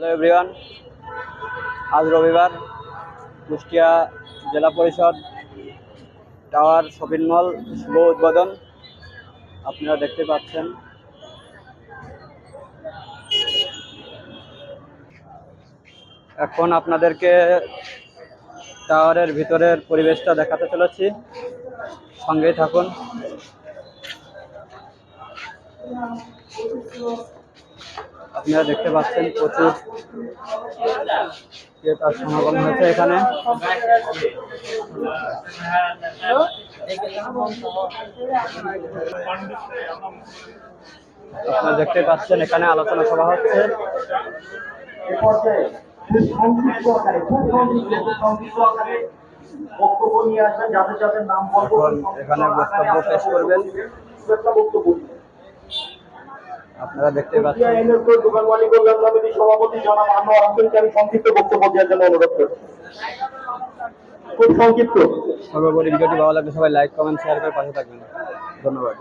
Hello everyone, আজ রবিবার কুষ্টিয়া জেলা পরিষদ টাওয়ার শপিং মল শুভ উদ্বোধন আপনারা দেখতে পাচ্ছেন। এখন আপনাদেরকে টাওয়ারের ভিতরের পরিবেশটা দেখাতে চলেছি, সঙ্গেই থাকুন। আপনারা দেখতে পাচ্ছেন প্রচুর ক্রেতার সমাগম হয়েছে এখানে। আপনারা দেখতে পাচ্ছেন এখানে আলোচনা সভা হচ্ছে। বক্তব্য নিয়ে আসবেন, যাদের যাদের নাম এখন এখানে বক্তব্য পেশ করবেন। আপনারা দেখতে পাচ্ছেন দোকান মালিক কল্যাণ সমিতির সভাপতি জনাব আনোয়ার হোসেনকে আমি সংক্ষিপ্ত বক্তব্য দেওয়ার জন্য অনুরোধ করছি। খুব সংক্ষিপ্ত। সর্বোপরি ভিডিওটি ভালো লাগলে সবাই লাইক, কমেন্ট, শেয়ার করে পাশে থাকবেন। ধন্যবাদ।